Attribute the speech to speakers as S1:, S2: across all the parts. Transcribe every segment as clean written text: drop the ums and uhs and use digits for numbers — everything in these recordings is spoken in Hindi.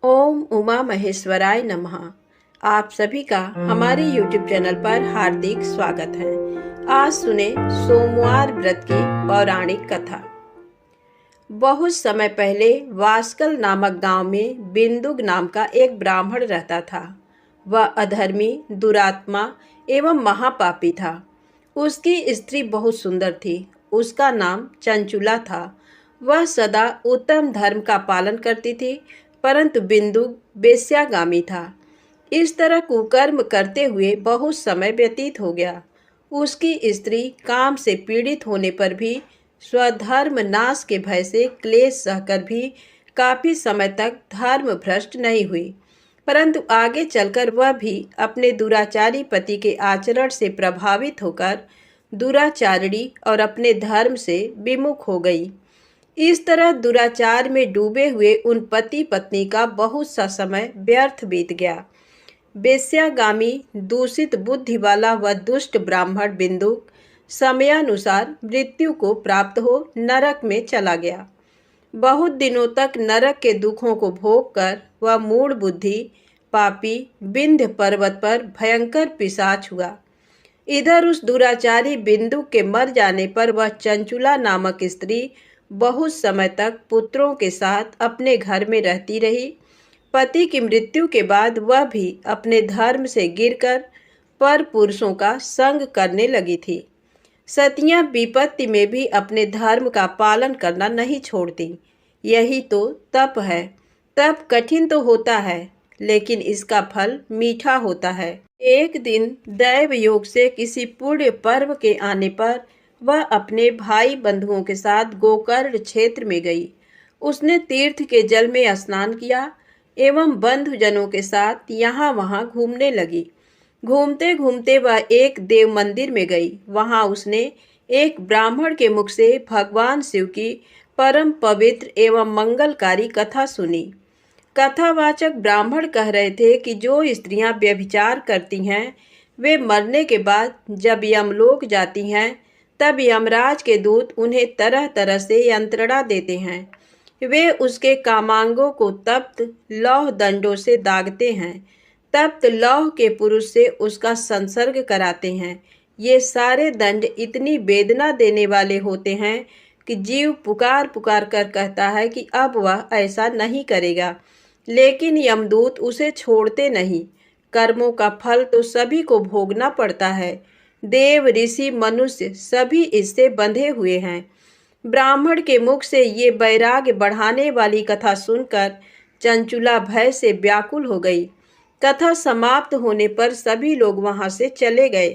S1: ओम उमा महेश्वराय नमः। आप सभी का हमारे YouTube चैनल पर हार्दिक स्वागत है। आज सुने सोमवार व्रत की पौराणिक कथा। बहुत समय पहले वास्कल नामक गांव में बिंदुक नाम का एक ब्राह्मण रहता था। वह अधर्मी, दुरात्मा एवं महापापी था। उसकी स्त्री बहुत सुंदर थी। उसका नाम चंचुला था। वह सदा उत्तम धर्म का पालन करती थी, परंतु बिंदु वेश्यागामी था। इस तरह कुकर्म करते हुए बहुत समय व्यतीत हो गया। उसकी स्त्री काम से पीड़ित होने पर भी स्वधर्म नाश के भय से क्लेश सहकर भी काफी समय तक धर्म भ्रष्ट नहीं हुई, परंतु आगे चलकर वह भी अपने दुराचारी पति के आचरण से प्रभावित होकर दुराचारिणी और अपने धर्म से विमुख हो गई। इस तरह दुराचार में डूबे हुए उन पति पत्नी का बहुत सा समय व्यर्थ बीत गया। वेश्यागामी, दूषित बुद्धि वाला वह दुष्ट ब्राह्मण बिंदुक समयानुसार मृत्यु को प्राप्त हो नरक में चला गया। बहुत दिनों तक नरक के दुखों को भोग कर वह मूढ़ बुद्धि पापी विंध्य पर्वत पर भयंकर पिशाच हुआ। इधर उस दुराचारी बिंदु के मर जाने पर वह चंचुला नामक स्त्री बहुत समय तक पुत्रों के साथ अपने घर में रहती रही। पति की मृत्यु के बाद वह भी अपने धर्म से गिरकर पर पुरुषों का संग करने लगी थी। सतियां विपत्ति में भी अपने धर्म का पालन करना नहीं छोड़ती। यही तो तप है। तप कठिन तो होता है, लेकिन इसका फल मीठा होता है। एक दिन दैव योग से किसी पुण्य पर्व के आने पर वह अपने भाई बंधुओं के साथ गोकर्ण क्षेत्र में गई। उसने तीर्थ के जल में स्नान किया एवं बंधुजनों के साथ यहाँ वहाँ घूमने लगी। घूमते घूमते वह एक देव मंदिर में गई। वहाँ उसने एक ब्राह्मण के मुख से भगवान शिव की परम पवित्र एवं मंगलकारी कथा सुनी। कथावाचक ब्राह्मण कह रहे थे कि जो स्त्रियां व्यभिचार करती हैं, वे मरने के बाद जब यमलोक जाती हैं, तब यमराज के दूत उन्हें तरह तरह से यंत्रणा देते हैं। वे उसके कामांगों को तप्त लौह दंडों से दागते हैं। तप्त लौह के पुरुष से उसका संसर्ग कराते हैं। ये सारे दंड इतनी वेदना देने वाले होते हैं कि जीव पुकार पुकार कर कहता है कि अब वह ऐसा नहीं करेगा, लेकिन यमदूत उसे छोड़ते नहीं। कर्मों का फल तो सभी को भोगना पड़ता है। देव, ऋषि, मनुष्य सभी इससे बंधे हुए हैं। ब्राह्मण के मुख से ये वैराग्य बढ़ाने वाली कथा सुनकर चंचुला भय से व्याकुल हो गई। कथा समाप्त होने पर सभी लोग वहां से चले गए।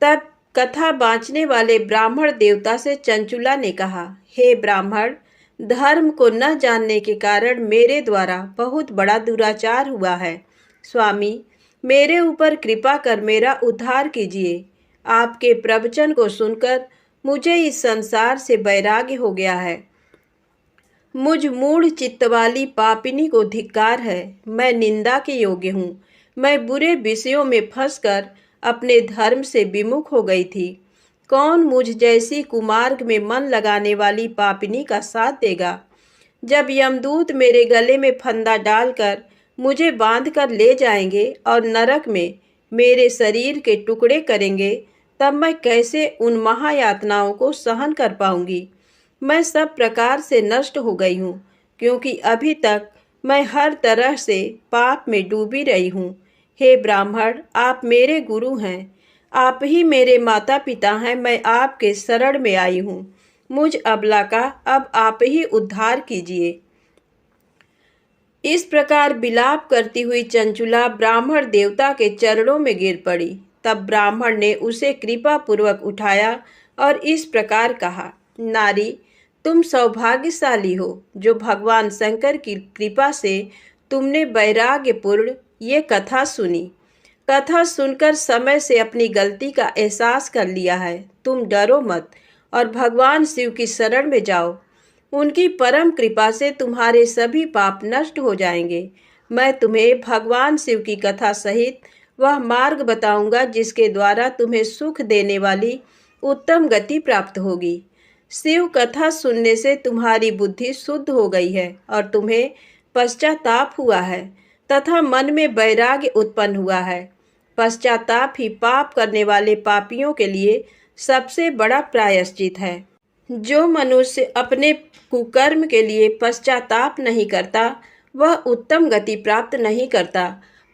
S1: तब कथा बाँचने वाले ब्राह्मण देवता से चंचुला ने कहा, हे ब्राह्मण, धर्म को न जानने के कारण मेरे द्वारा बहुत बड़ा दुराचार हुआ है। स्वामी, मेरे ऊपर कृपा कर मेरा उद्धार कीजिए। आपके प्रवचन को सुनकर मुझे इस संसार से वैराग्य हो गया है। मुझ मूढ़ चित्त वाली पापिनी को धिक्कार है। मैं निंदा के योग्य हूँ। मैं बुरे विषयों में फंसकर अपने धर्म से विमुख हो गई थी। कौन मुझ जैसी कुमार्ग में मन लगाने वाली पापिनी का साथ देगा? जब यमदूत मेरे गले में फंदा डालकर मुझे बांध कर ले जाएंगे और नरक में मेरे शरीर के टुकड़े करेंगे, तब मैं कैसे उन महायातनाओं को सहन कर पाऊंगी? मैं सब प्रकार से नष्ट हो गई हूँ, क्योंकि अभी तक मैं हर तरह से पाप में डूबी रही हूँ। हे ब्राह्मण, आप मेरे गुरु हैं। आप ही मेरे माता पिता हैं। मैं आपके शरण में आई हूँ। मुझ अबला का अब आप ही उद्धार कीजिए। इस प्रकार विलाप करती हुई चंचुला ब्राह्मण देवता के चरणों में गिर पड़ी। तब ब्राह्मण ने उसे कृपा पूर्वक उठाया और इस प्रकार कहा, नारी, तुम सौभाग्यशाली हो जो भगवान शंकर की कृपा से तुमने वैराग्यपूर्ण ये कथा सुनी। कथा सुनकर समय से अपनी गलती का एहसास कर लिया है। तुम डरो मत और भगवान शिव की शरण में जाओ। उनकी परम कृपा से तुम्हारे सभी पाप नष्ट हो जाएंगे। मैं तुम्हें भगवान शिव की कथा सहित वह मार्ग बताऊंगा जिसके द्वारा तुम्हें सुख देने वाली उत्तम गति प्राप्त होगी। शिव कथा सुनने से तुम्हारी बुद्धि शुद्ध हो गई है और तुम्हें पश्चाताप हुआ है तथा मन में वैराग्य उत्पन्न हुआ है। पश्चाताप ही पाप करने वाले पापियों के लिए सबसे बड़ा प्रायश्चित है। जो मनुष्य अपने कुकर्म के लिए पश्चाताप नहीं करता वह उत्तम गति प्राप्त नहीं करता,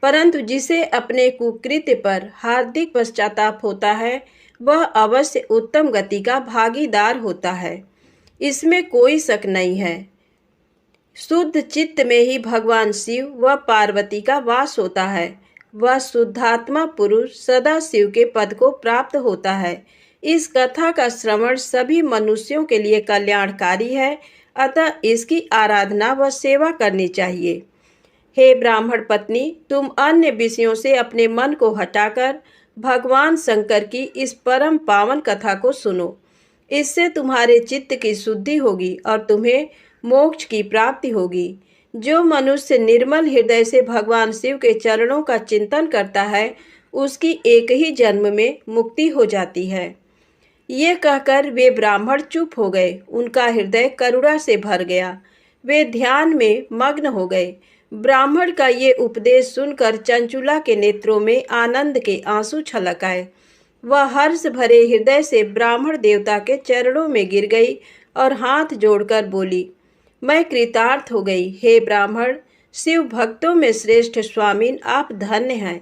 S1: परंतु जिसे अपने कुकृत्य पर हार्दिक पश्चाताप होता है वह अवश्य उत्तम गति का भागीदार होता है, इसमें कोई शक नहीं है। शुद्ध चित्त में ही भगवान शिव व पार्वती का वास होता है। वह शुद्धात्मा पुरुष सदा शिव के पद को प्राप्त होता है। इस कथा का श्रवण सभी मनुष्यों के लिए कल्याणकारी है, अतः इसकी आराधना व सेवा करनी चाहिए। हे ब्राह्मण पत्नी, तुम अन्य विषयों से अपने मन को हटाकर भगवान शंकर की इस परम पावन कथा को सुनो। इससे तुम्हारे चित्त की शुद्धि होगी और तुम्हें मोक्ष की प्राप्ति होगी। जो मनुष्य निर्मल हृदय से भगवान शिव के चरणों का चिंतन करता है उसकी एक ही जन्म में मुक्ति हो जाती है। ये कहकर वे ब्राह्मण चुप हो गए। उनका हृदय करुणा से भर गया। वे ध्यान में मग्न हो गए। ब्राह्मण का ये उपदेश सुनकर चंचुला के नेत्रों में आनंद के आंसू छलक आए। वह हर्ष भरे हृदय से ब्राह्मण देवता के चरणों में गिर गई और हाथ जोड़कर बोली, मैं कृतार्थ हो गई। हे ब्राह्मण, शिव भक्तों में श्रेष्ठ स्वामीन, आप धन्य हैं।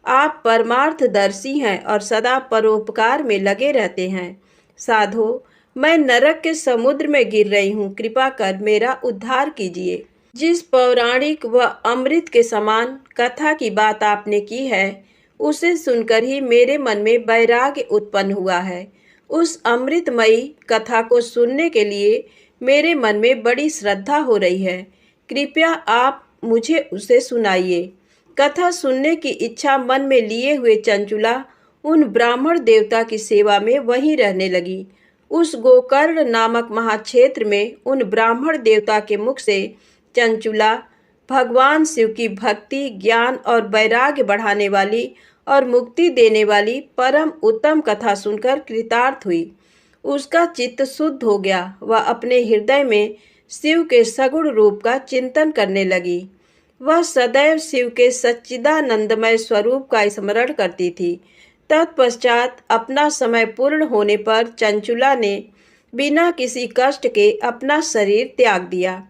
S1: आप परमार्थदर्शी हैं और सदा परोपकार में लगे रहते हैं। साधो, मैं नरक के समुद्र में गिर रही हूँ, कृपा कर मेरा उद्धार कीजिए। जिस पौराणिक व अमृत के समान कथा की बात आपने की है उसे सुनकर ही मेरे मन में वैराग्य उत्पन्न हुआ है। उस अमृतमयी कथा को सुनने के लिए मेरे मन में बड़ी श्रद्धा हो रही है। कृपया आप मुझे उसे सुनाइए। कथा सुनने की इच्छा मन में लिए हुए चंचुला उन ब्राह्मण देवता की सेवा में वहीं रहने लगी। उस गोकर्ण नामक महाक्षेत्र में उन ब्राह्मण देवता के मुख से चंचुला भगवान शिव की भक्ति, ज्ञान और वैराग्य बढ़ाने वाली और मुक्ति देने वाली परम उत्तम कथा सुनकर कृतार्थ हुई। उसका चित्त शुद्ध हो गया। वह अपने हृदय में शिव के सगुण रूप का चिंतन करने लगी। वह सदैव शिव के सच्चिदानंदमय स्वरूप का स्मरण करती थी। तत्पश्चात अपना समय पूर्ण होने पर चंचुला ने बिना किसी कष्ट के अपना शरीर त्याग दिया।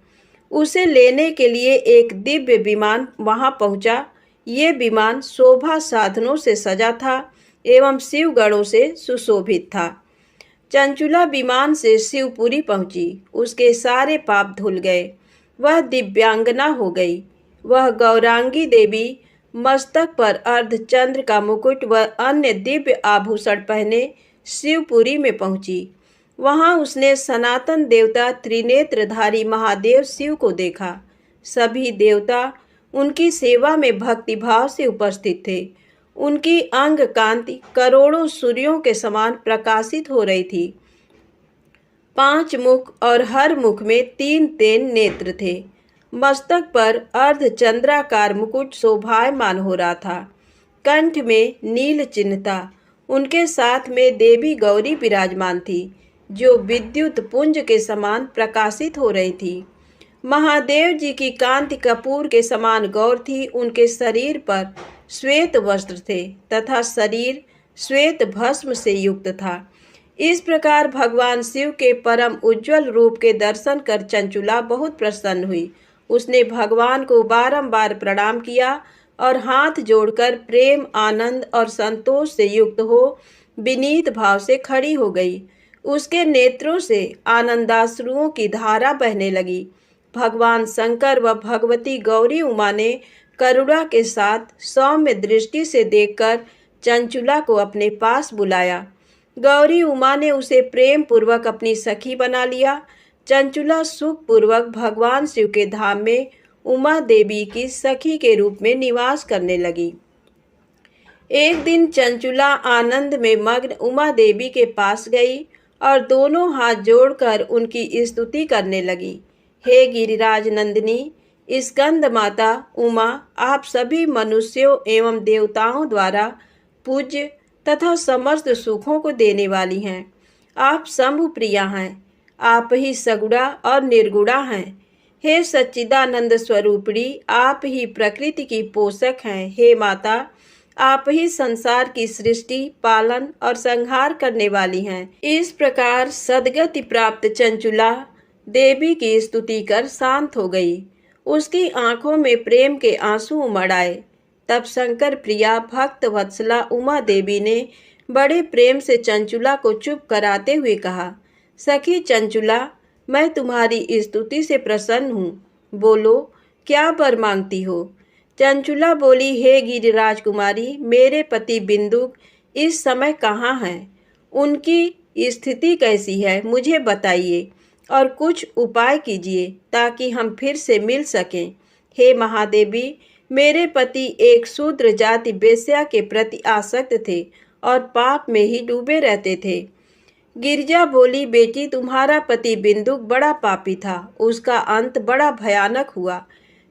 S1: उसे लेने के लिए एक दिव्य विमान वहां पहुंचा। ये विमान शोभा साधनों से सजा था एवं शिवगणों से सुशोभित था। चंचुला विमान से शिवपुरी पहुंची। उसके सारे पाप धुल गए। वह दिव्यांगना हो गई। वह गौरांगी देवी मस्तक पर अर्धचंद्र का मुकुट व अन्य दिव्य आभूषण पहने शिवपुरी में पहुंची। वहां उसने सनातन देवता त्रिनेत्रधारी महादेव शिव को देखा। सभी देवता उनकी सेवा में भक्तिभाव से उपस्थित थे। उनकी अंग कांति करोड़ों सूर्यों के समान प्रकाशित हो रही थी। 5 मुख और हर मुख में 3 नेत्र थे। मस्तक पर अर्धचंद्राकार मुकुट शोभायमान हो रहा था। कंठ में नील चिन्ह था। उनके साथ में देवी गौरी विराजमान थी जो विद्युत पुंज के समान प्रकाशित हो रही थी। महादेव जी की कांति कपूर के समान गौर थी। उनके शरीर पर श्वेत वस्त्र थे तथा शरीर श्वेत भस्म से युक्त था। इस प्रकार भगवान शिव के परम उज्जवल रूप के दर्शन कर चंचुला बहुत प्रसन्न हुई। उसने भगवान को बारंबार प्रणाम किया और हाथ जोड़कर प्रेम, आनंद और संतोष से युक्त हो विनीत भाव से खड़ी हो गई। उसके नेत्रों से आनंदाश्रुओं की धारा बहने लगी। भगवान शंकर व भगवती गौरी उमा ने करुणा के साथ सौम्य दृष्टि से देखकर चंचुला को अपने पास बुलाया। गौरी उमा ने उसे प्रेम पूर्वक अपनी सखी बना लिया। चंचुला सुख पूर्वक भगवान शिव के धाम में उमा देवी की सखी के रूप में निवास करने लगी। एक दिन चंचुला आनंद में मग्न उमा देवी के पास गई और दोनों हाथ जोड़कर उनकी स्तुति करने लगी। हे गिरिराज नंदिनी, स्कंद माता उमा, आप सभी मनुष्यों एवं देवताओं द्वारा पूज्य तथा समस्त सुखों को देने वाली हैं। आप शंभु प्रिया हैं। आप ही सगुणा और निर्गुणा हैं। हे सच्चिदानंद स्वरूपिणी, आप ही प्रकृति की पोषक हैं। हे माता, आप ही संसार की सृष्टि, पालन और संहार करने वाली हैं। इस प्रकार सद्गति प्राप्त चंचुला देवी की स्तुति कर शांत हो गई। उसकी आंखों में प्रेम के आंसू उमड़ आए। तब शंकर प्रिया भक्त वत्सला उमा देवी ने बड़े प्रेम से चंचुला को चुप कराते हुए कहा, सखी चंचुला, मैं तुम्हारी स्तुति से प्रसन्न हूँ। बोलो, क्या वर मांगती हो? चंचुला बोली, हे गिरिराज कुमारी, मेरे पति बिंदुक इस समय कहाँ हैं? उनकी स्थिति कैसी है, मुझे बताइए और कुछ उपाय कीजिए ताकि हम फिर से मिल सकें। हे महादेवी, मेरे पति एक शूद्र जाति वेश्या के प्रति आसक्त थे और पाप में ही डूबे रहते थे। गिरिजा बोली, बेटी, तुम्हारा पति बिंदुक बड़ा पापी था। उसका अंत बड़ा भयानक हुआ।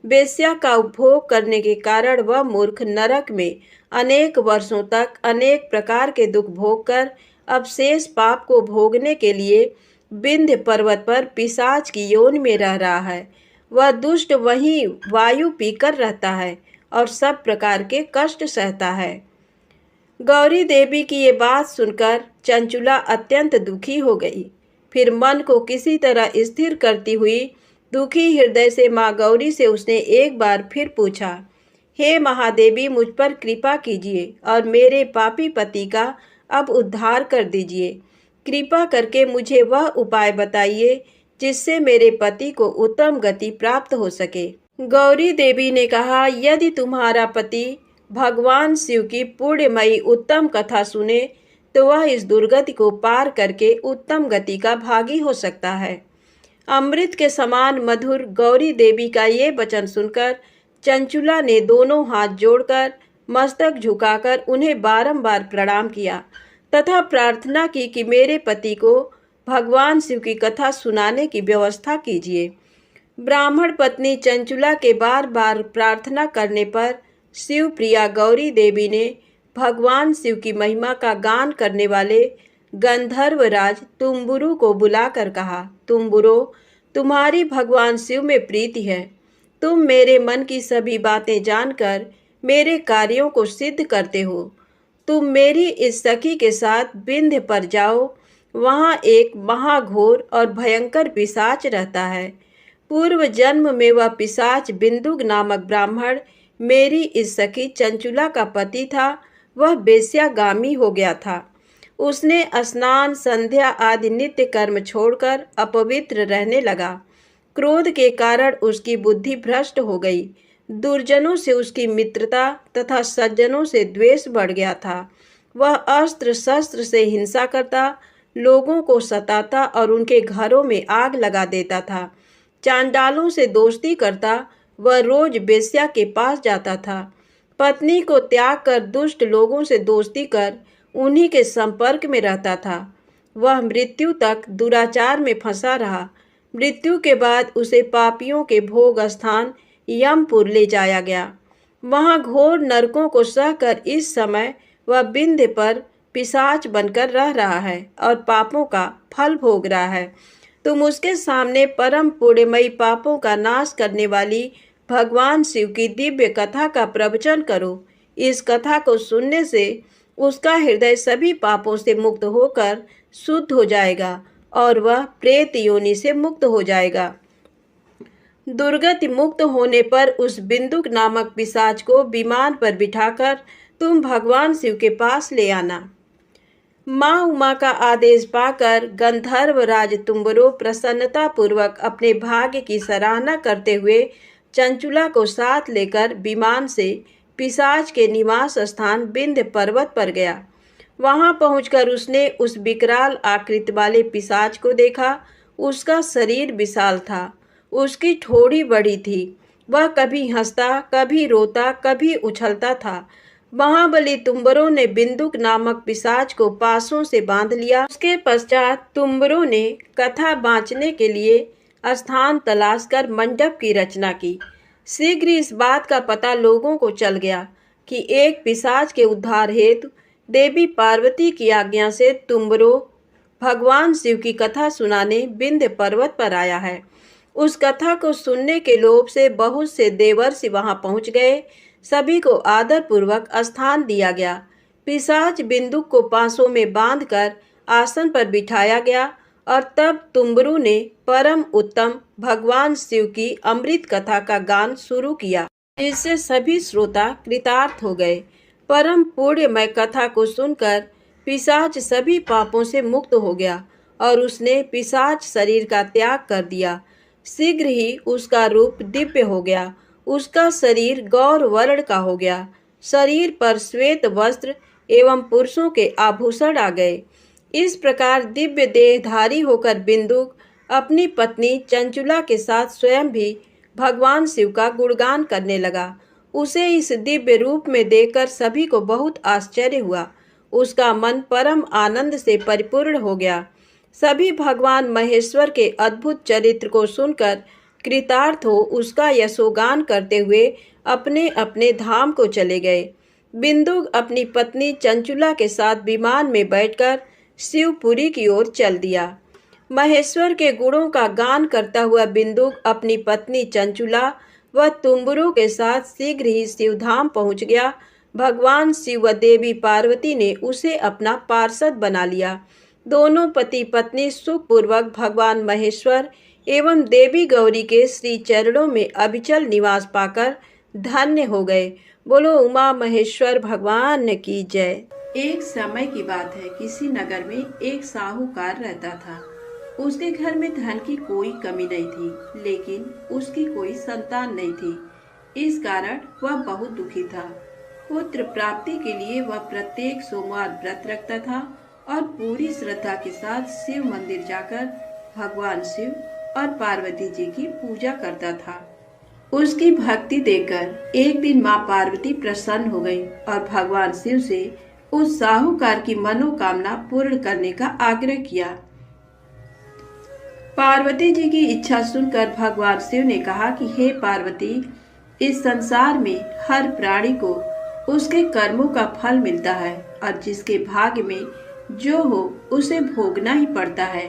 S1: वेश्या का उपभोग करने के कारण वह मूर्ख नरक में अनेक वर्षों तक अनेक प्रकार के दुख भोग कर अब शेष पाप को भोगने के लिए विंध्य पर्वत पर पिशाच की योनि में रह रहा है। वह दुष्ट वहीं वायु पीकर रहता है और सब प्रकार के कष्ट सहता है। गौरी देवी की ये बात सुनकर चंचुला अत्यंत दुखी हो गई। फिर मन को किसी तरह स्थिर करती हुई दुखी हृदय से माँ गौरी से उसने एक बार फिर पूछा, हे महादेवी, मुझ पर कृपा कीजिए और मेरे पापी पति का अब उद्धार कर दीजिए। कृपा करके मुझे वह उपाय बताइए जिससे मेरे पति को उत्तम गति प्राप्त हो सके। गौरी देवी ने कहा, यदि तुम्हारा पति भगवान शिव की पुण्यमयी उत्तम कथा सुने तो वह इस दुर्गति को पार करके उत्तम गति का भागी हो सकता है। अमृत के समान मधुर गौरी देवी का ये वचन सुनकर चंचुला ने दोनों हाथ जोड़कर मस्तक झुकाकर उन्हें बारंबार प्रणाम किया तथा प्रार्थना की कि मेरे पति को भगवान शिव की कथा सुनाने की व्यवस्था कीजिए। ब्राह्मण पत्नी चंचुला के बार बार प्रार्थना करने पर शिव प्रिया गौरी देवी ने भगवान शिव की महिमा का गान करने वाले गंधर्वराज तुम्बुरु को बुलाकर कहा, तुम्बुरो, तुम्हारी भगवान शिव में प्रीति है। तुम मेरे मन की सभी बातें जानकर मेरे कार्यों को सिद्ध करते हो। तुम मेरी इस सखी के साथ विंध्य पर जाओ। वहाँ एक महाघोर और भयंकर पिशाच रहता है। पूर्व जन्म में वह पिशाच बिंदुक नामक ब्राह्मण मेरी इस सखी चंचुला का पति था। वह वेश्यागामी हो गया था। उसने स्नान, संध्या आदि नित्य कर्म छोड़कर अपवित्र रहने लगा। क्रोध के कारण उसकी बुद्धि भ्रष्ट हो गई। दुर्जनों से उसकी मित्रता तथा सज्जनों से द्वेष बढ़ गया था। वह अस्त्र शस्त्र से हिंसा करता, लोगों को सताता और उनके घरों में आग लगा देता था। चांडालों से दोस्ती करता, वह रोज वेश्या के पास जाता था। पत्नी को त्याग कर दुष्ट लोगों से दोस्ती कर उन्हीं के संपर्क में रहता था। वह मृत्यु तक दुराचार में फंसा रहा। मृत्यु के बाद उसे पापियों के भोग स्थान यमपुर ले जाया गया। वहाँ घोर नरकों को सहकर इस समय वह विंध्य पर पिशाच बनकर रह रहा है और पापों का फल भोग रहा है। तुम उसके सामने परम पुण्यमयी पापों का नाश करने वाली भगवान शिव की दिव्य कथा का प्रवचन करो। इस कथा को सुनने से उसका हृदय सभी पापों से मुक्त होकर शुद्ध हो जाएगा और वह प्रेत योनि से मुक्त हो जाएगा। दुर्गति मुक्त होने पर उस बिंदुक नामक पिशाच को विमान पर बिठाकर तुम भगवान शिव के पास ले आना। माँ उमा का आदेश पाकर गंधर्वराज तुम्बरो प्रसन्नता पूर्वक अपने भाग्य की सराहना करते हुए चंचुला को साथ लेकर विमान से पिशाच के निवास स्थान विंध्य पर्वत पर गया। वहां पहुंचकर उसने उस विकराल आकृति वाले पिशाच को देखा। उसका शरीर विशाल था, उसकी ठोड़ी बड़ी थी। वह कभी हंसता, कभी रोता, कभी उछलता था। महाबली तुम्बरों ने बिंदुक नामक पिशाच को पासों से बांध लिया। उसके पश्चात तुम्बरों ने कथा बाँचने के लिए स्थान तलाश कर मंडप की रचना की। शीघ्र इस बात का पता लोगों को चल गया कि एक पिशाच के उद्धार हेतु देवी पार्वती की आज्ञा से तुम्बरो भगवान शिव की कथा सुनाने विंध्य पर्वत पर आया है। उस कथा को सुनने के लोभ से बहुत से देवर्षि वहां पहुंच गए। सभी को आदर पूर्वक स्थान दिया गया। पिशाच बिंदुक को पांसों में बांधकर आसन पर बिठाया गया और तब तुम्बरू ने परम उत्तम भगवान शिव की अमृत कथा का गान शुरू किया, जिससे सभी श्रोता कृतार्थ हो गए। परम पुण्यमय कथा को सुनकर पिशाच सभी पापों से मुक्त हो गया और उसने पिशाच शरीर का त्याग कर दिया। शीघ्र ही उसका रूप दिव्य हो गया। उसका शरीर गौर वर्ण का हो गया। शरीर पर श्वेत वस्त्र एवं पुरुषों के आभूषण आ गए। इस प्रकार दिव्य देहधारी होकर बिंदुक अपनी पत्नी चंचुला के साथ स्वयं भी भगवान शिव का गुणगान करने लगा। उसे इस दिव्य रूप में देखकर सभी को बहुत आश्चर्य हुआ। उसका मन परम आनंद से परिपूर्ण हो गया। सभी भगवान महेश्वर के अद्भुत चरित्र को सुनकर कृतार्थ हो उसका यशोगान करते हुए अपने अपने धाम को चले गए। बिंदुक अपनी पत्नी चंचुला के साथ विमान में बैठकर शिवपुरी की ओर चल दिया। महेश्वर के गुणों का गान करता हुआ बिंदुक अपनी पत्नी चंचुला व तुम्बरू के साथ शीघ्र ही शिवधाम पहुंच गया। भगवान शिव व देवी पार्वती ने उसे अपना पार्षद बना लिया। दोनों पति पत्नी सुखपूर्वक भगवान महेश्वर एवं देवी गौरी के श्री चरणों में अविचल निवास पाकर धन्य हो गए। बोलो उमा महेश्वर भगवान की जय। एक समय की बात है, किसी नगर में एक साहूकार रहता था। उसके घर में धन की कोई कमी नहीं थी, लेकिन उसकी कोई संतान नहीं थी। इस कारण वह बहुत दुखी था। पुत्र प्राप्ति के लिए वह प्रत्येक सोमवार व्रत रखता था और पूरी श्रद्धा के साथ शिव मंदिर जाकर भगवान शिव और पार्वती जी की पूजा करता था। उसकी भक्ति देखकर एक दिन माँ पार्वती प्रसन्न हो गई और भगवान शिव से उस साहूकार की मनोकामना पूर्ण करने का आग्रह किया। पार्वती जी की इच्छा सुनकर भगवान शिव ने कहा कि हे पार्वती, इस संसार में हर प्राणी को उसके कर्मों का फल मिलता है और जिसके भाग्य में जो हो उसे भोगना ही पड़ता है।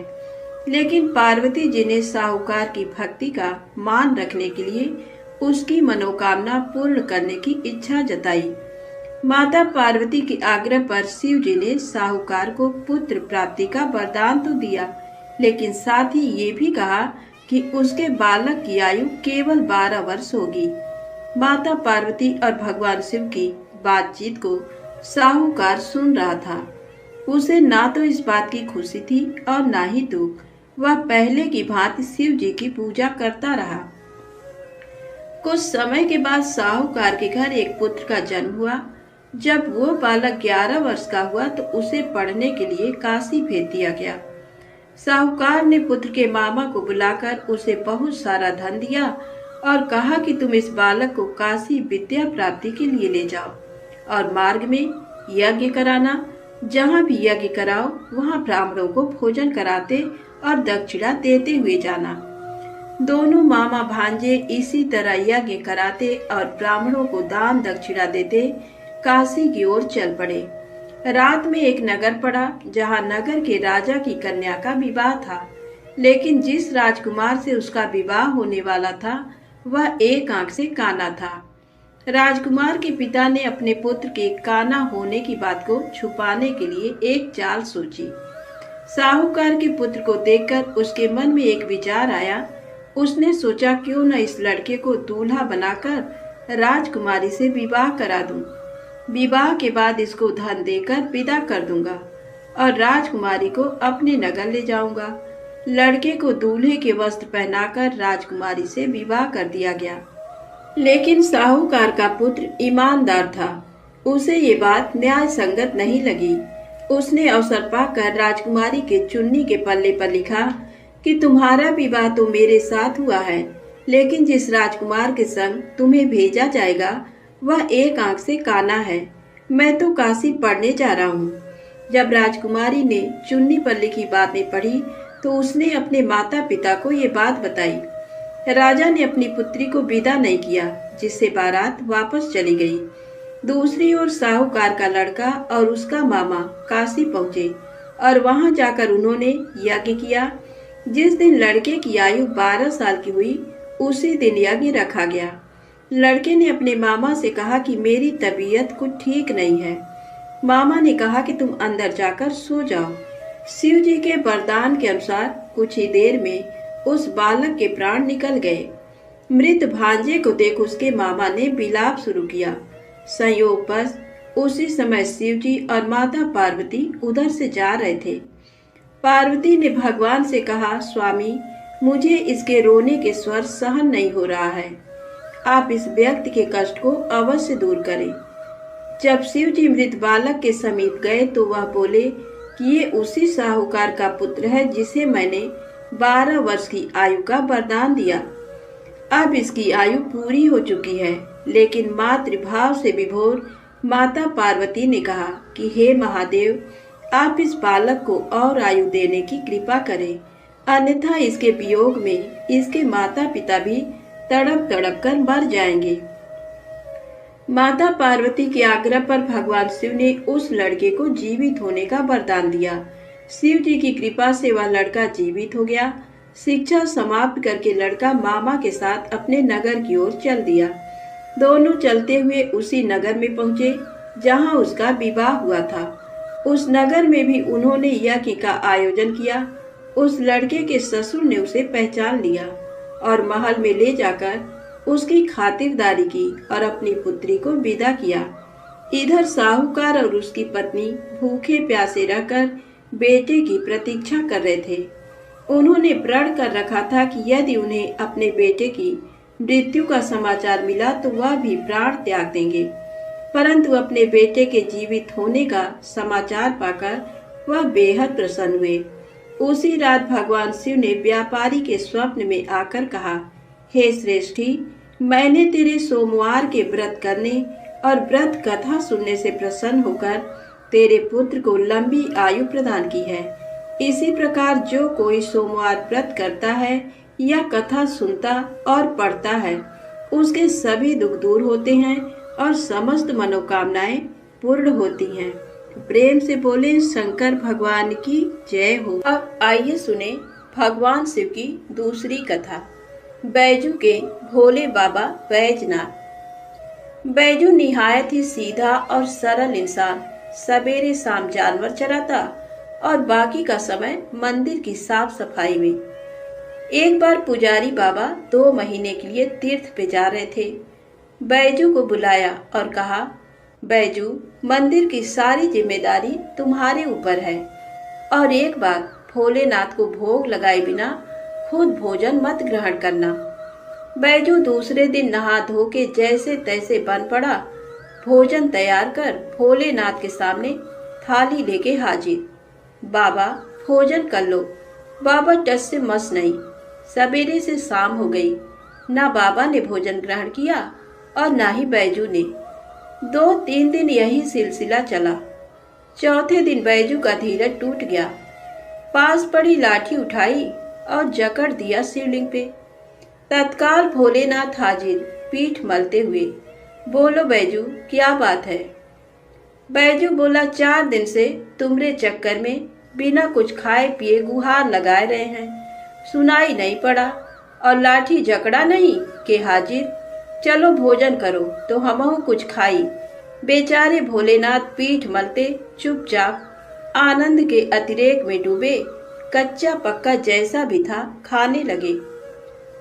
S1: लेकिन पार्वती जी ने साहूकार की भक्ति का मान रखने के लिए उसकी मनोकामना पूर्ण करने की इच्छा जताई। माता पार्वती के आग्रह पर शिव जी ने साहूकार को पुत्र प्राप्ति का वरदान तो दिया, लेकिन साथ ही ये भी कहा कि उसके बालक की आयु केवल 12 वर्ष होगी। माता पार्वती और भगवान शिव की बातचीत को साहूकार सुन रहा था। उसे ना तो इस बात की खुशी थी और ना ही दुख। वह पहले की भांति शिव जी की पूजा करता रहा। कुछ समय के बाद साहूकार के घर एक पुत्र का जन्म हुआ। जब वो बालक 11 वर्ष का हुआ तो उसे पढ़ने के लिए काशी भेज दिया गया। साहूकार ने पुत्र के मामा को बुलाकर उसे बहुत सारा धन दिया और कहा कि तुम इस बालक को काशी विद्या प्राप्ति के लिए ले जाओ और मार्ग में यज्ञ कराना। जहाँ भी यज्ञ कराओ वहाँ ब्राह्मणों को भोजन कराते और दक्षिणा देते हुए जाना। दोनों मामा भांजे इसी तरह यज्ञ कराते और ब्राह्मणों को दान दक्षिणा देते काशी की ओर चल पड़े। रात में एक नगर पड़ा जहाँ नगर के राजा की कन्या का विवाह था, लेकिन जिस राजकुमार से उसका विवाह होने वाला था वह एक आंख से काना था। राजकुमार के पिता ने अपने पुत्र के काना होने की बात को छुपाने के लिए एक चाल सोची। साहूकार के पुत्र को देखकर उसके मन में एक विचार आया। उसने सोचा क्यों न इस लड़के को दूल्हा बनाकर राजकुमारी से विवाह करा दूं। विवाह के बाद इसको धन देकर विदा कर दूंगा और राजकुमारी को अपने नगर ले जाऊंगा। लड़के को दूल्हे के वस्त्र पहनाकर राजकुमारी से विवाह कर दिया गया। लेकिन साहूकार का पुत्र ईमानदार था। उसे ये बात न्याय संगत नहीं लगी। उसने अवसर पाकर राजकुमारी के चुन्नी के पल्ले पर लिखा कि तुम्हारा विवाह तो मेरे साथ हुआ है, लेकिन जिस राजकुमार के संग तुम्हें भेजा जाएगा वह एक आंख से काना है। मैं तो काशी पढ़ने जा रहा हूँ। जब राजकुमारी ने चुन्नी पर लिखी बातें पढ़ी तो उसने अपने माता पिता को ये बात बताई। राजा ने अपनी पुत्री को विदा नहीं किया, जिससे बारात वापस चली गई। दूसरी ओर साहूकार का लड़का और उसका मामा काशी पहुंचे और वहां जाकर उन्होंने यज्ञ किया। जिस दिन लड़के की आयु 12 साल की हुई उसी दिन यज्ञ रखा गया। लड़के ने अपने मामा से कहा कि मेरी तबीयत कुछ ठीक नहीं है। मामा ने कहा कि तुम अंदर जाकर सो जाओ। शिव जी के वरदान के अनुसार कुछ ही देर में उस बालक के प्राण निकल गए। मृत भांजे को देख उसके मामा ने विलाप शुरू किया। संयोगवश उसी समय शिव जी और माता पार्वती उधर से जा रहे थे। पार्वती ने भगवान से कहा, स्वामी, मुझे इसके रोने के स्वर सहन नहीं हो रहा है। आप इस व्यक्ति के कष्ट को अवश्य दूर करें। जब शिव जी मृत बालक के समीप गए तो वह बोले कि ये उसी साहूकार का पुत्र है जिसे मैंने 12 वर्ष की आयु का वरदान दिया। अब इसकी आयु पूरी हो चुकी है। लेकिन मातृभाव से विभोर माता पार्वती ने कहा कि हे महादेव, आप इस बालक को और आयु देने की कृपा करें, अन्यथा इसके वियोग में इसके माता पिता भी तड़प तड़प कर मर जाएंगे। माता पार्वती के आग्रह पर भगवान शिव ने उस लड़के को जीवित होने का वरदान दिया। शिव जी की कृपा से वह लड़का जीवित हो गया। शिक्षा समाप्त करके लड़का मामा के साथ अपने नगर की ओर चल दिया। दोनों चलते हुए उसी नगर में पहुंचे जहां उसका विवाह हुआ था। उस नगर में भी उन्होंने यज्ञ का आयोजन किया। उस लड़के के ससुर ने उसे पहचान लिया और महल में ले जाकर उसकी खातिरदारी की और अपनी पुत्री को विदा किया। इधर साहूकार और उसकी पत्नी भूखे प्यासे रहकर बेटे की प्रतीक्षा कर रहे थे। उन्होंने प्रण कर रखा था कि यदि उन्हें अपने बेटे की मृत्यु का समाचार मिला तो वह भी प्राण त्याग देंगे। परंतु अपने बेटे के जीवित होने का समाचार पाकर वह बेहद प्रसन्न हुए। उसी रात भगवान शिव ने व्यापारी के स्वप्न में आकर कहा, हे श्रेष्ठी, मैंने तेरे सोमवार के व्रत करने और व्रत कथा सुनने से प्रसन्न होकर तेरे पुत्र को लंबी आयु प्रदान की है। इसी प्रकार जो कोई सोमवार व्रत करता है या कथा सुनता और पढ़ता है, उसके सभी दुख दूर होते हैं और समस्त मनोकामनाएं पूर्ण होती हैं। प्रेम से बोले शंकर भगवान की जय हो। अब आइए सुने भगवान शिव की दूसरी कथा, बैजू के भोले बाबा बैजनाथ। बैजू निहायत ही सीधा और सरल इंसान सवेरे शाम जानवर चराता और बाकी का समय मंदिर की साफ सफाई में। एक बार पुजारी बाबा 2 महीने के लिए तीर्थ पे जा रहे थे। बैजू को बुलाया और कहा, बैजू, मंदिर की सारी जिम्मेदारी तुम्हारे ऊपर है और एक बार भोलेनाथ को भोग लगाए बिना खुद भोजन मत ग्रहण करना। बैजू दूसरे दिन नहा धो के जैसे तैसे बन पड़ा। भोजन तैयार कर भोलेनाथ के सामने थाली लेके हाजिर। बाबा, भोजन कर लो। बाबा टस से मस नहीं। सवेरे से शाम हो गई, ना बाबा ने भोजन ग्रहण किया और ना ही बैजू ने। 2-3 दिन यही सिलसिला चला। चौथे दिन बैजू का धीरज टूट गया। पास पड़ी लाठी उठाई और जकड़ दिया शिवलिंग पे। तत्काल भोलेनाथ हाजिर, पीठ मलते हुए। बोलो बैजू, क्या बात है? बैजू बोला, 4 दिन से तुम्हारे चक्कर में बिना कुछ खाए पिए गुहार लगाए रहे हैं, सुनाई नहीं पड़ा और लाठी जकड़ा नहीं के हाजिर। चलो भोजन करो तो हमहु कुछ खाई। बेचारे भोलेनाथ पीठ मलते चुपचाप आनंद के अतिरेक में डूबे, कच्चा पक्का जैसा भी था खाने लगे।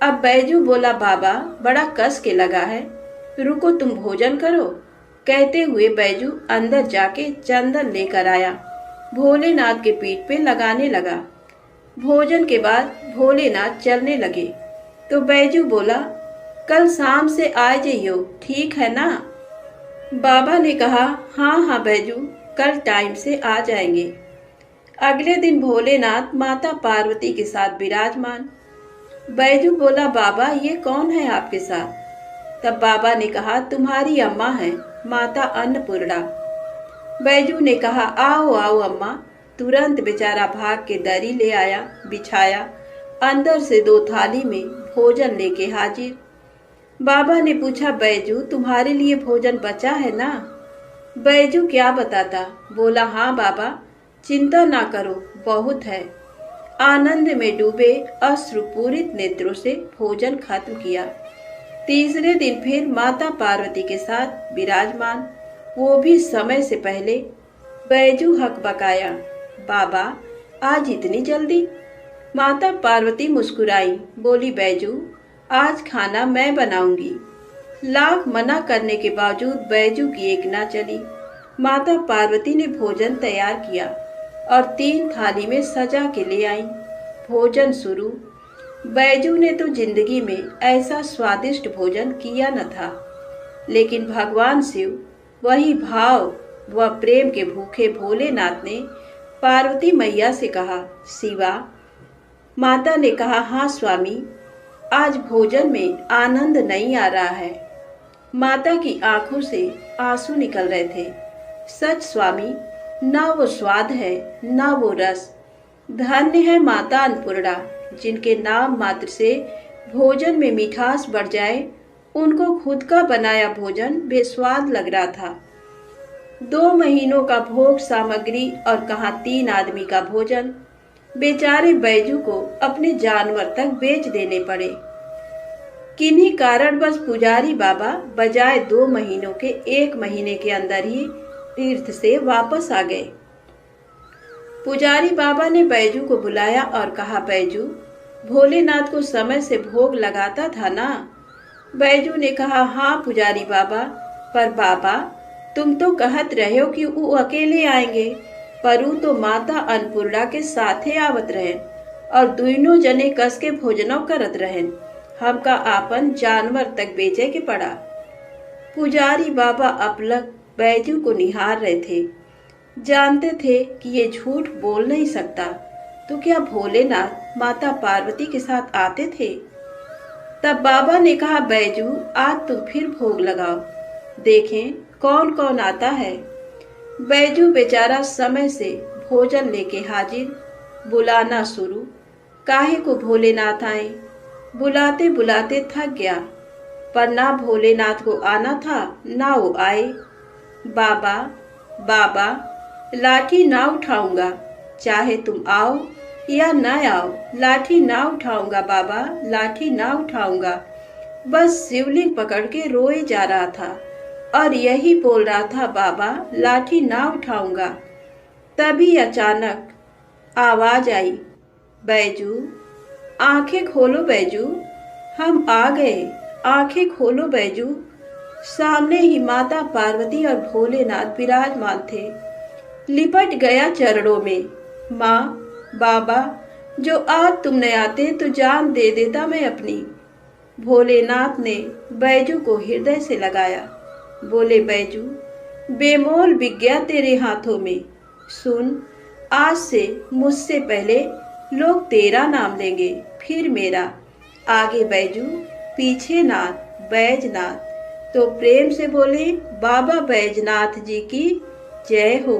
S1: अब बैजू बोला, बाबा, बड़ा कस के लगा है, रुको तुम भोजन करो। कहते हुए बैजू अंदर जाके चंदन लेकर आया, भोलेनाथ के पीठ पे लगाने लगा। भोजन के बाद भोलेनाथ चलने लगे तो बैजू बोला, कल शाम से आ जाइयो, ठीक है ना? बाबा ने कहा, हाँ हाँ बैजू, कल टाइम से आ जाएंगे। अगले दिन भोलेनाथ माता पार्वती के साथ विराजमान। बैजू बोला, बाबा, ये कौन है आपके साथ? तब बाबा ने कहा, तुम्हारी अम्मा है, माता अन्नपूर्णा। बैजू ने कहा, आओ आओ अम्मा। तुरंत बेचारा भाग के दरी ले आया, बिछाया, अंदर से 2 थाली में भोजन लेके हाजिर। बाबा ने पूछा, बैजू, तुम्हारे लिए भोजन बचा है ना? बैजू क्या बताता, बोला, हाँ बाबा, चिंता ना करो, बहुत है। आनंद में डूबे अश्रुपूरित नेत्रों से भोजन खत्म किया। तीसरे दिन फिर माता पार्वती के साथ विराजमान, वो भी समय से पहले। बैजू हकबकाया, बाबा आज इतनी जल्दी? माता पार्वती मुस्कुराई, बोली बैजू आज खाना मैं बनाऊंगी। लाख मना करने के बावजूद बैजू की एक ना चली। माता पार्वती ने भोजन तैयार किया और 3 थाली में सजा के ले आई। भोजन शुरू। बैजू ने तो जिंदगी में ऐसा स्वादिष्ट भोजन किया न था, लेकिन भगवान शिव वही भाव व प्रेम के भूखे भोलेनाथ ने पार्वती मैया से कहा, शिवा। माता ने कहा, हाँ स्वामी, आज भोजन में आनंद नहीं आ रहा है। माता की आंखों से आंसू निकल रहे थे। सच स्वामी, ना वो स्वाद है ना वो रस। धन्य है माता अन्नपूर्णा, जिनके नाम मात्र से भोजन में मिठास बढ़ जाए। उनको खुद का बनाया भोजन बेस्वाद लग रहा था। 2 महीनों का भोग सामग्री और कहाँ 3 आदमी का भोजन। बेचारे बैजू को अपने जानवर तक बेच देने पड़े। किन्हीं कारणवश पुजारी बाबा बजाय 2 महीनों के 1 महीने के अंदर ही तीर्थ से वापस आ गए। पुजारी बाबा ने बैजू को बुलाया और कहा, बैजू भोलेनाथ को समय से भोग लगाता था ना? बैजू ने कहा, हाँ पुजारी बाबा, पर बाबा तुम तो कहत रहे हो कि वो अकेले आएंगे, पर वो तो माता अन्नपूर्णा के साथे आवत रहें और दोनों जने कस के भोजनों करत रहें। हमका आपन जानवर तक बेचे के पड़ा। पुजारी बाबा अपलक बैजू को निहार रहे थे। जानते थे कि ये झूठ बोल नहीं सकता, तो क्या भोलेनाथ माता पार्वती के साथ आते थे? तब बाबा ने कहा, बैजू आज तुम फिर भोग लगाओ, देखें कौन कौन आता है। बैजू बेचारा समय से भोजन लेके हाजिर। बुलाना शुरू। काहे को भोलेनाथ आए? बुलाते बुलाते थक गया, पर ना भोलेनाथ को आना था ना वो आए। बाबा बाबा लाठी ना उठाऊंगा, चाहे तुम आओ या ना आओ, लाठी ना उठाऊंगा बाबा, लाठी ना उठाऊंगा। बस शिवलिंग पकड़ के रोए जा रहा था और यही बोल रहा था, बाबा लाठी ना उठाऊंगा। तभी अचानक आवाज आई, बैजू आंखें खोलो बैजू, हम आ गए, आंखें खोलो बैजू। सामने ही माता पार्वती और भोलेनाथ विराजमान थे। लिपट गया चरणों में, माँ बाबा जो आज तुम न आते तो जान दे देता मैं अपनी। भोलेनाथ ने बैजू को हृदय से लगाया। बोले, बैजू बेमोल विज्ञा तेरे हाथों में। सुन, आज से मुझसे पहले लोग तेरा नाम लेंगे, फिर मेरा। आगे बैजू, पीछे नाथ, बैजनाथ। तो प्रेम से बोले, बाबा बैजनाथ जी की जय हो।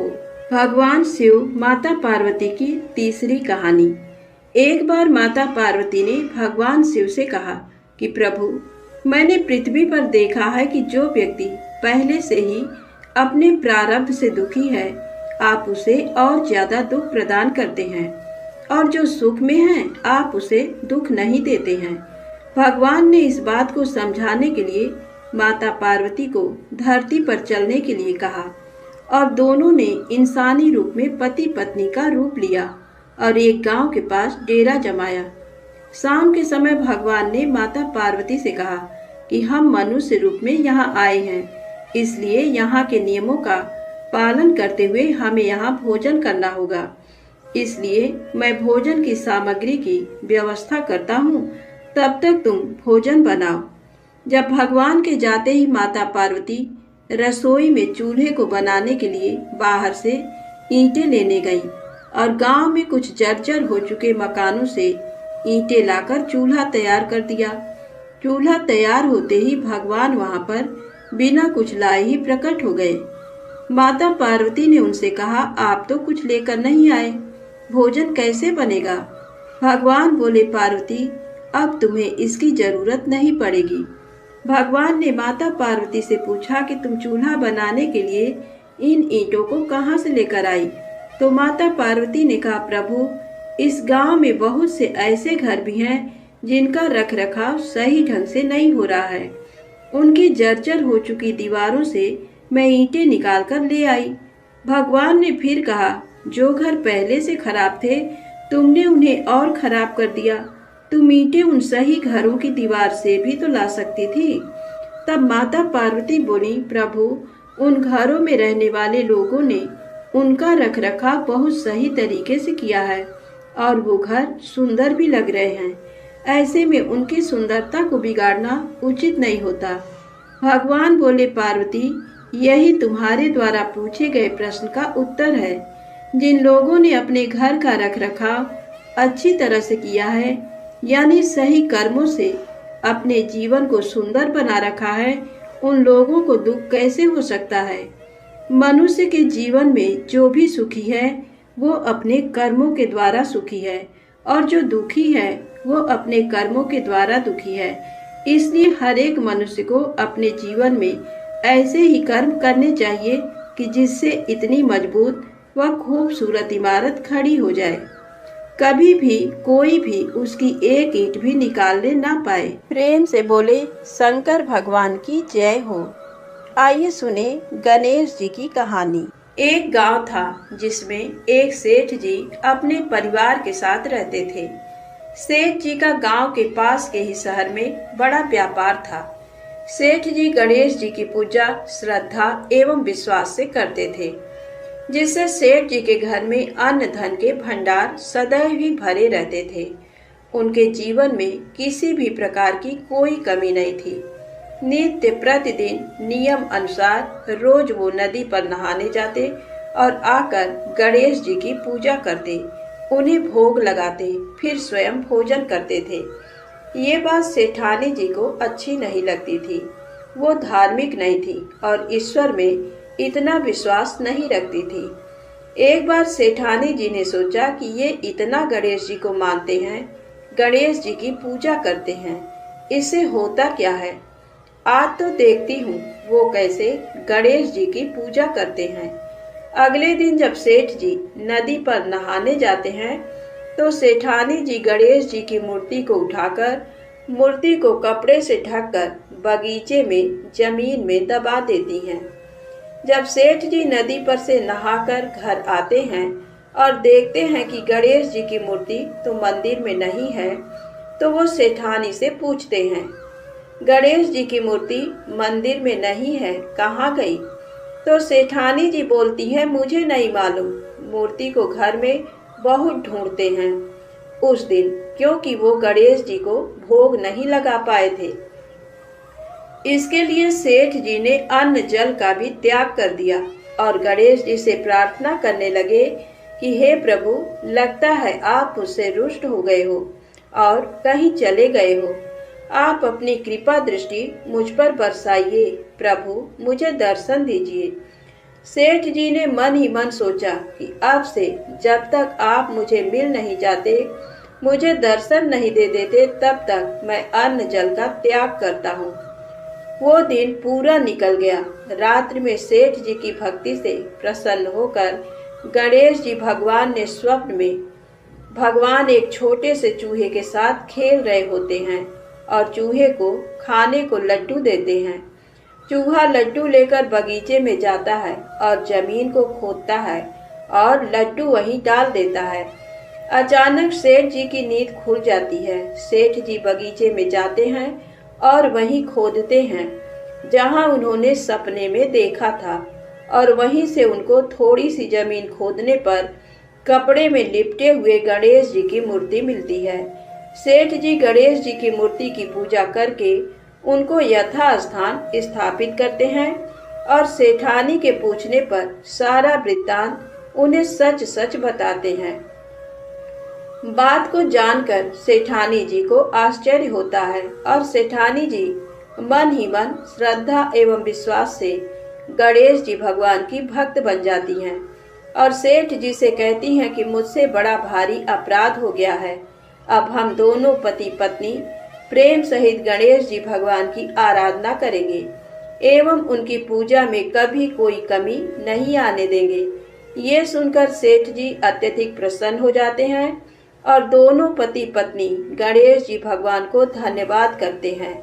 S1: भगवान शिव माता पार्वती की तीसरी कहानी। एक बार माता पार्वती ने भगवान शिव से कहा कि प्रभु, मैंने पृथ्वी पर देखा है कि जो व्यक्ति पहले से ही अपने प्रारब्ध से दुखी है, आप उसे और ज्यादा दुख प्रदान करते हैं, और जो सुख में है आप उसे दुख नहीं देते हैं। भगवान ने इस बात को समझाने के लिए माता पार्वती को धरती पर चलने के लिए कहा और दोनों ने इंसानी रूप में पति पत्नी का रूप लिया और एक गांव के पास डेरा जमाया। शाम के समय भगवान ने माता पार्वती से कहा कि हम मनुष्य रूप में यहाँ आए हैं, इसलिए यहाँ के नियमों का पालन करते हुए हमें यहाँ भोजन करना होगा। इसलिए मैं भोजन की सामग्री की व्यवस्था करता हूँ, तब तक तुम भोजन बनाओ। जब भगवान के जाते ही माता पार्वती रसोई में चूल्हे को बनाने के लिए बाहर से ईंटें लेने गई और गांव में कुछ जर्जर हो चुके मकानों से ईंटें लाकर चूल्हा तैयार कर दिया। चूल्हा तैयार होते ही भगवान वहां पर बिना कुछ लाए ही प्रकट हो गए। माता पार्वती ने उनसे कहा, आप तो कुछ लेकर नहीं आए, भोजन कैसे बनेगा? भगवान बोले, पार्वती अब तुम्हें इसकी जरूरत नहीं पड़ेगी। भगवान ने माता पार्वती से पूछा कि तुम चूल्हा बनाने के लिए इन ईंटों को कहाँ से लेकर आई? तो माता पार्वती ने कहा, प्रभु इस गांव में बहुत से ऐसे घर भी हैं जिनका रखरखाव सही ढंग से नहीं हो रहा है। उनकी जर्जर हो चुकी दीवारों से मैं ईंटें निकाल कर ले आई। भगवान ने फिर कहा, जो घर पहले से खराब थे तुमने उन्हें और खराब कर दिया। तुम ईंटें उन सही घरों की दीवार से भी तो ला सकती थी। तब माता पार्वती बोली, प्रभु, उन घरों में रहने वाले लोगों ने उनका रखरखाव बहुत सही तरीके से किया है और वो घर सुंदर भी लग रहे हैं। ऐसे में उनकी सुंदरता को बिगाड़ना उचित नहीं होता। भगवान बोले, पार्वती, यही तुम्हारे द्वारा पूछे गए प्रश्न का उत्तर है। जिन लोगों ने अपने घर का रखरखाव अच्छी तरह से किया है, यानी सही कर्मों से अपने जीवन को सुंदर बना रखा है, उन लोगों को दुख कैसे हो सकता है। मनुष्य के जीवन में जो भी सुखी है वो अपने कर्मों के द्वारा सुखी है और जो दुखी है वो अपने कर्मों के द्वारा दुखी है। इसलिए हर एक मनुष्य को अपने जीवन में ऐसे ही कर्म करने चाहिए कि जिससे इतनी मजबूत व खूबसूरत इमारत खड़ी हो जाए, कभी भी कोई भी उसकी एक ईंट भी निकालने ना पाए। प्रेम से बोले शंकर भगवान की जय हो। आइए सुने गणेश जी की कहानी। एक गांव था जिसमें एक सेठ जी अपने परिवार के साथ रहते थे। सेठ जी का गांव के पास के ही शहर में बड़ा व्यापार था। सेठ जी गणेश जी की पूजा श्रद्धा एवं विश्वास से करते थे, जिससे सेठ जी के घर में अन्न धन के भंडार सदैव ही भरे रहते थे। उनके जीवन में किसी भी प्रकार की कोई कमी नहीं थी। नित्य प्रतिदिन नियम अनुसार रोज वो नदी पर नहाने जाते और आकर गणेश जी की पूजा करते, उन्हें भोग लगाते, फिर स्वयं भोजन करते थे। ये बात सेठानी जी को अच्छी नहीं लगती थी। वो धार्मिक नहीं थी और ईश्वर में इतना विश्वास नहीं रखती थी। एक बार सेठानी जी ने सोचा कि ये इतना गणेश जी को मानते हैं, गणेश जी की पूजा करते हैं, इससे होता क्या है, आज तो देखती हूँ वो कैसे गणेश जी की पूजा करते हैं। अगले दिन जब सेठ जी नदी पर नहाने जाते हैं तो सेठानी जी गणेश जी की मूर्ति को उठाकर मूर्ति को कपड़े से ढककर बगीचे में जमीन में दबा देती हैं। जब सेठ जी नदी पर से नहाकर घर आते हैं और देखते हैं कि गणेश जी की मूर्ति तो मंदिर में नहीं है, तो वो सेठानी से पूछते हैं, गणेश जी की मूर्ति मंदिर में नहीं है, कहाँ गई? तो सेठानी जी बोलती है, मुझे नहीं मालूम, मूर्ति को घर में बहुत ढूंढते हैं उस दिन, क्योंकि वो गणेश जी को भोग नहीं लगा पाए थे। इसके लिए सेठ जी ने अन्न जल का भी त्याग कर दिया और गणेश जी से प्रार्थना करने लगे कि हे प्रभु, लगता है आप मुझसे रुष्ट हो गए हो और कहीं चले गए हो। आप अपनी कृपा दृष्टि मुझ पर बरसाइए, प्रभु मुझे दर्शन दीजिए। सेठ जी ने मन ही मन सोचा कि अब से जब तक आप मुझे मिल नहीं जाते, मुझे दर्शन नहीं दे देते, तब तक मैं अन्न जल का त्याग करता हूँ। वो दिन पूरा निकल गया। रात्रि में सेठ जी की भक्ति से प्रसन्न होकर गणेश जी भगवान ने स्वप्न में भगवान एक छोटे से चूहे के साथ खेल रहे होते हैं और चूहे को खाने को लड्डू देते हैं। चूहा लड्डू लेकर बगीचे में जाता है और जमीन को खोदता है और लड्डू वहीं डाल देता है। अचानक सेठ जी की नींद खुल जाती है। सेठ जी बगीचे में जाते हैं और वहीं खोदते हैं जहां उन्होंने सपने में देखा था, और वहीं से उनको थोड़ी सी जमीन खोदने पर कपड़े में लिपटे हुए गणेश जी की मूर्ति मिलती है। सेठ जी गणेश जी की मूर्ति की पूजा करके उनको यथास्थान स्थापित करते हैं और सेठानी के पूछने पर सारा वृत्तांत उन्हें सच सच बताते हैं। बात को जानकर सेठानी जी को आश्चर्य होता है और सेठानी जी मन ही मन श्रद्धा एवं विश्वास से गणेश जी भगवान की भक्त बन जाती हैं और सेठ जी से कहती हैं कि मुझसे बड़ा भारी अपराध हो गया है। अब हम दोनों पति पत्नी प्रेम सहित गणेश जी भगवान की आराधना करेंगे एवं उनकी पूजा में कभी कोई कमी नहीं आने देंगे। ये सुनकर सेठ जी अत्यधिक प्रसन्न हो जाते हैं और दोनों पति पत्नी गणेश जी भगवान को धन्यवाद करते हैं।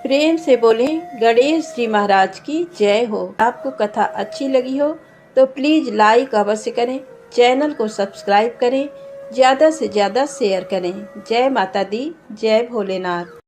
S1: प्रेम से बोलें गणेश जी महाराज की जय हो। आपको कथा अच्छी लगी हो तो प्लीज लाइक अवश्य करें, चैनल को सब्सक्राइब करें, ज्यादा से ज्यादा शेयर करें। जय माता दी, जय भोलेनाथ।